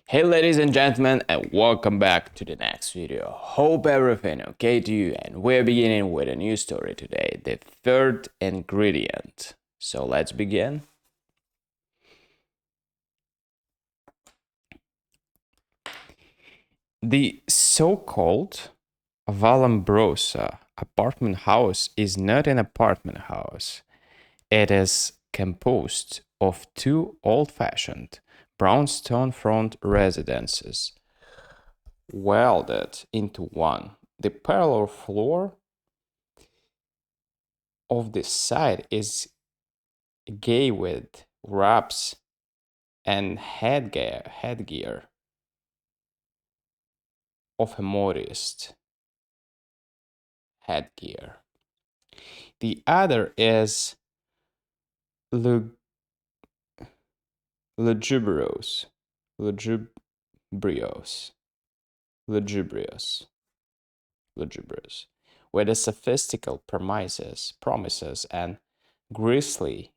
Hey ladies and gentlemen, and welcome back to the next video. Hope everything okay to you, and we're beginning with a new story today, the third ingredient. So let's begin. The so-called Vallombrosa apartment house is not an apartment house. It is composed of two old-fashioned brownstone front residences welded into one. The parlor floor of the side is gay with wraps and headgear of a modest headgear. The other is lug- lugubrious, lugubrious, lugubrious, lugubrious, with a sophistical promises and grisly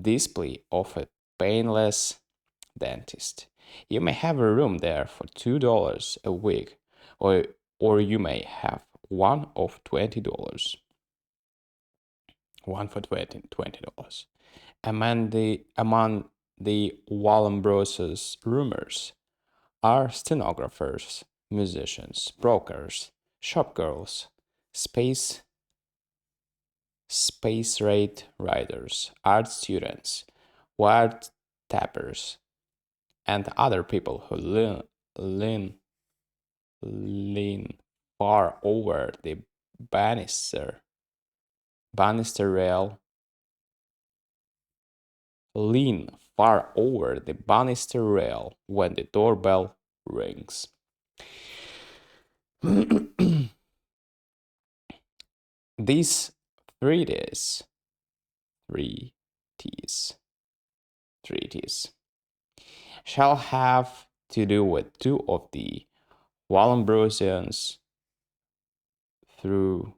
display of a painless dentist. You may have a room there for $2 a week, or you may have one of $20. One for $20. Among the Wallenbros's roomers are stenographers, musicians, brokers, shopgirls, space space rate riders, art students, wire tappers, and other people who lean far over the banister rail, lean far over the banister rail when the doorbell rings. These three T's, three T's, three T's, shall have to do with two of the Wallenbrosians through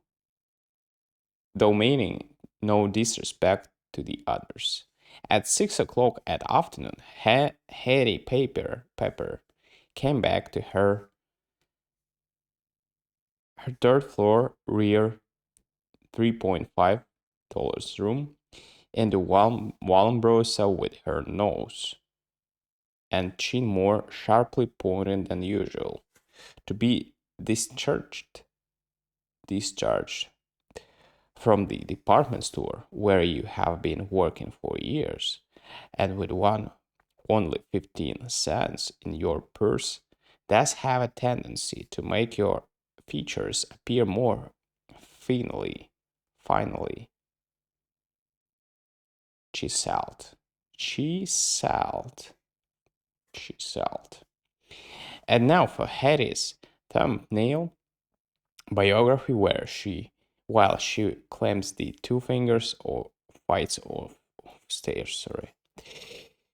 though meaning no disrespect to the others. At 6 o'clock at afternoon, Hetty Pepper came back to her third floor rear $3.5 room in the Wallenbrosa with her nose and chin more sharply pointed than usual, to be discharged from the department store where you have been working for years, and with only 15 cents in your purse, does have a tendency to make your features appear more finally chiseled. Chiseled. Chiseled. And now for Hetty's thumbnail biography, while she climbs the two fingers or flights of stairs,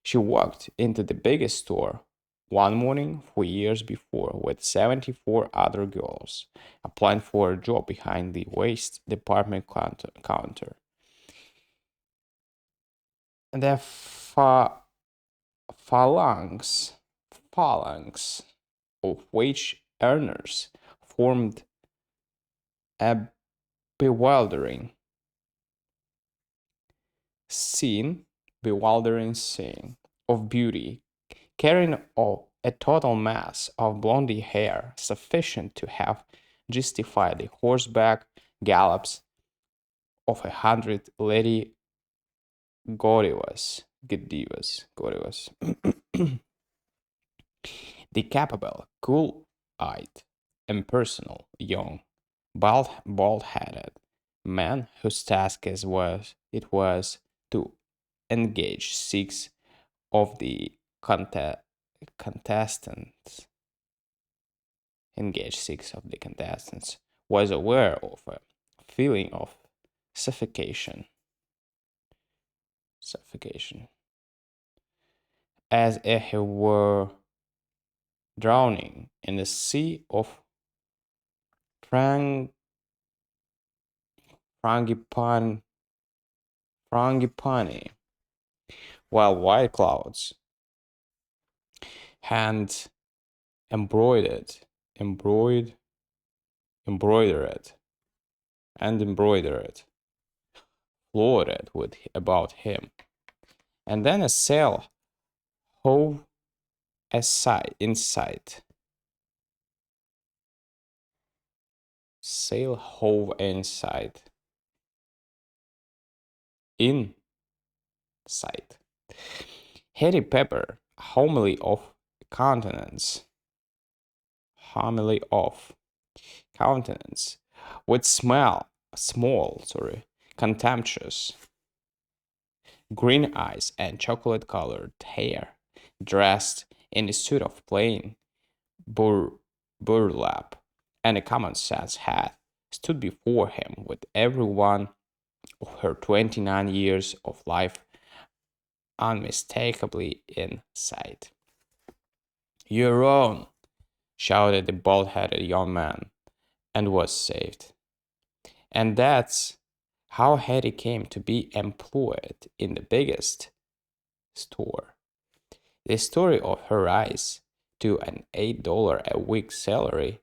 she walked into the biggest store one morning 4 years before with 74 other girls applying for a job behind the waste department counter. The phalanx of wage earners formed a bewildering scene, of beauty, carrying a total mass of blondie hair sufficient to have justified the horseback gallops of 100 Lady Godievas. The capable, cool-eyed, impersonal, young, bald-headed man whose task it was to engage of the contestants six of the contestants was aware of a feeling of suffocation as if he were drowning in a sea of frang- frangipani, while white clouds hand embroidered, embroidered, embroidered, and embroidered, floated with about him. And then a sail hove aside inside. Sail hove inside. Inside. Hetty Pepper, homily of countenance. Homily of countenance. With small, contemptuous green eyes and chocolate-colored hair, dressed in a suit of plain burlap and a common-sense hat, stood before him with every one of her 29 years of life unmistakably in sight. "You're wrong!" shouted the bald-headed young man, and was saved. And that's how Hetty came to be employed in the biggest store. The story of her rise to an $8 a week salary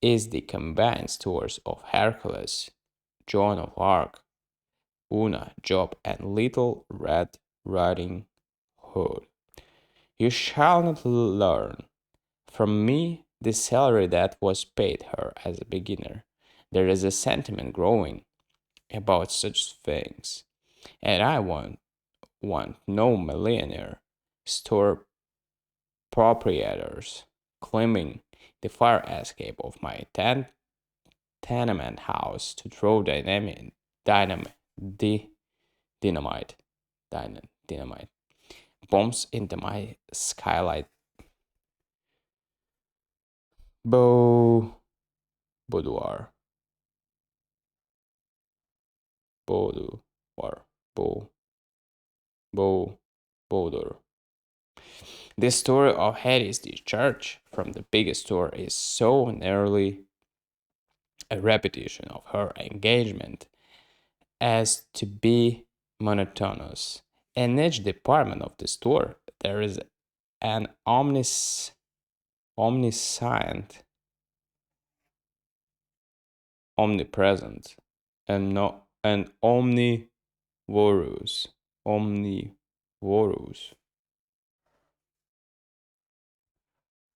is the combined stories of Hercules, Joan of Arc, Una, Job, and Little Red Riding Hood. You shall not learn from me the salary that was paid her as a beginner. There is a sentiment growing about such things, and I want no millionaire store proprietors claiming the fire escape of my tenement house to throw dynamite, dynamite, dynamite bombs into my skylight boudoir, boudoir, bow, boudoir. The story of Hetty's discharge from the big store is so nearly a repetition of her engagement as to be monotonous. In each department of the store, there is an omniscient, omnipresent, and no and omnivorous, omniscient,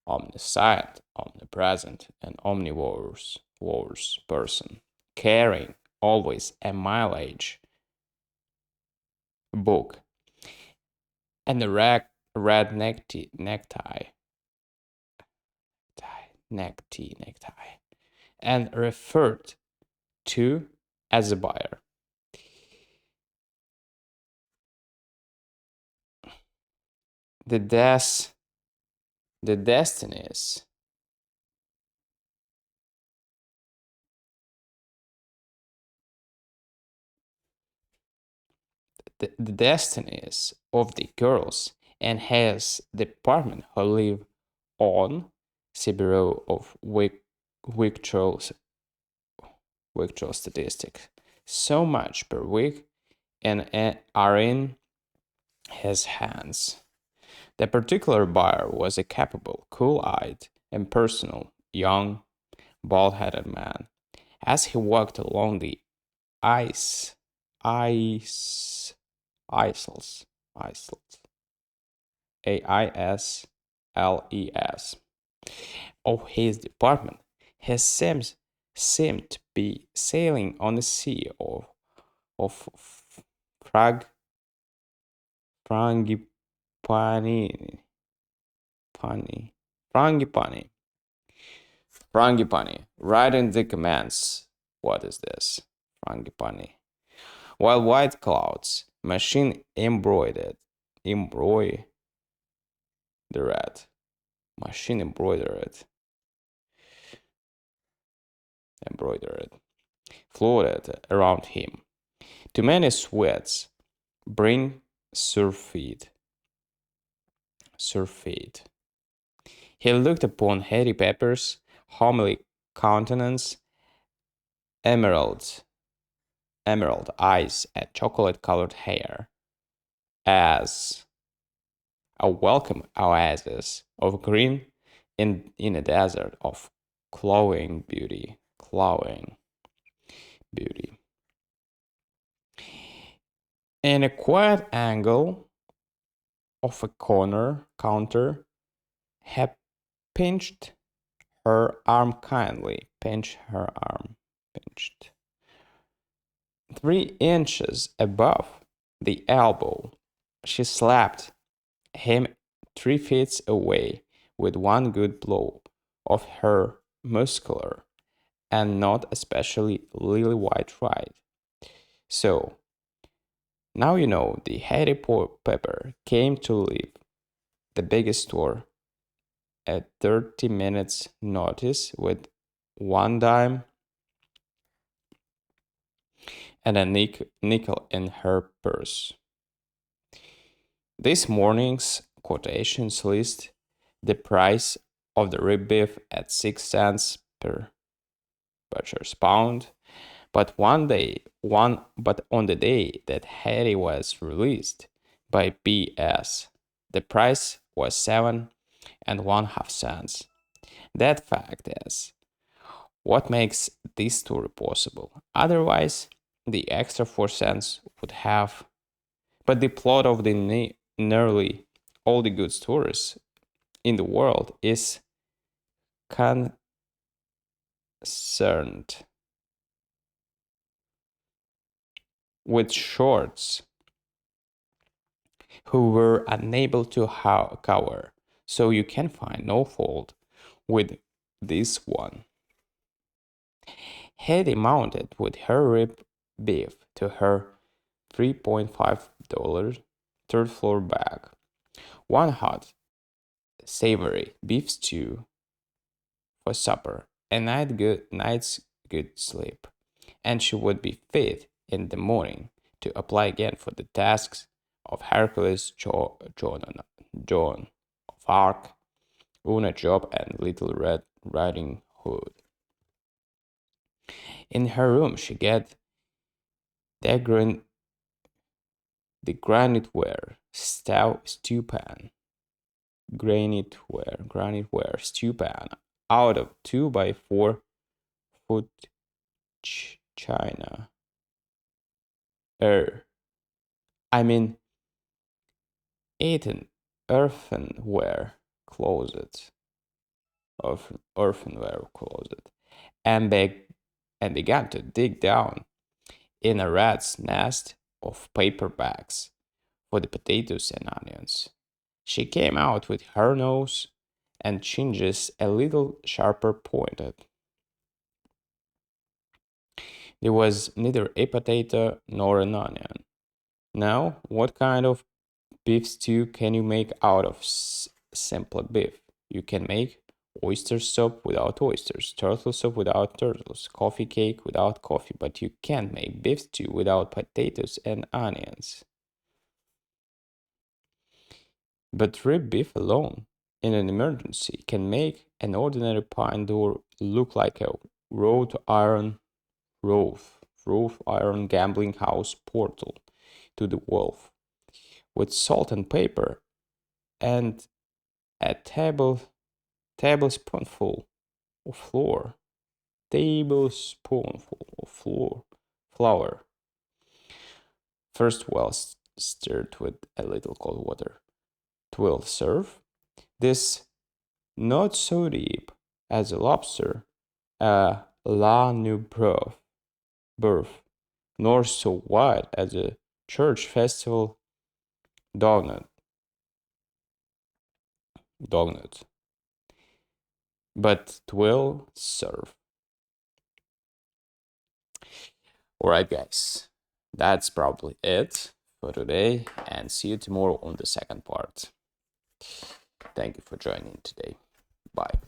omnipresent, and omnivorous person, carrying always a mileage book and a red necktie, and referred to as a buyer. The destinies the destinies of the girls and his department who live on the Bureau of Victual Statistics so much per week and are in his hands. The particular buyer was a capable, cool-eyed, impersonal, young, bald-headed man. As he walked along the ice, ice, isles, AISLES, of his department, his sims seemed to be sailing on a sea of frangipani, frangipani, frangipani, writing the commands. What is this? Frangipani. While white clouds, machine embroidered, machine embroidered, floated around him. Too many sweats bring surfeit. He looked upon Hetty Pepper's homely countenance, emerald eyes, and chocolate-colored hair as a welcome oasis of green in a desert of glowing beauty. Glowing beauty. In a quiet angle of a counter, he pinched her arm kindly. Pinched her arm. Pinched. 3 inches above the elbow, she slapped him 3 feet away with one good blow of her muscular and not especially lily white right. So, now you know the Harry Pepper came to leave the biggest store at 30 minutes notice with one dime and a nickel in her purse. This morning's quotations list the price of the rib beef at 6 cents per butcher's pound, but on the day that Harry was released by BS, the price was 7.5 cents. That fact is what makes this story possible. Otherwise, the extra 4 cents would have. But the plot of the nearly all the good stories in the world is concerned with shorts who were unable to cover, so you can find no fault with this one. Hetty mounted with her rib beef to her $3.5 third floor bag, one hot, savory beef stew for supper, a night's good sleep, and she would be fit in the morning to apply again for the tasks of Hercules, Joan of Arc, Una Job, and Little Red Riding Hood. In her room, she get the graniteware stew pan, graniteware stew pan out of 2x4 foot china. I mean, eaten earthenware closet, and began to dig down in a rat's nest of paper bags for the potatoes and onions. She came out with her nose and chin just a little sharper pointed. There was neither a potato nor an onion. Now, what kind of beef stew can you make out of simple beef? You can make oyster soup without oysters, turtle soup without turtles, coffee cake without coffee, but you can't make beef stew without potatoes and onions. But rib beef alone, in an emergency, can make an ordinary pine door look like a wrought iron gambling house portal to the wolf, with salt and pepper and a tablespoonful of flour. First well stirred with a little cold water. 'Twill serve. This not so deep as a lobster, a la Boeuf, nor so wide as a church festival donut. But 'twill serve. Alright, guys, that's probably it for today, and see you tomorrow on the second part. Thank you for joining today. Bye.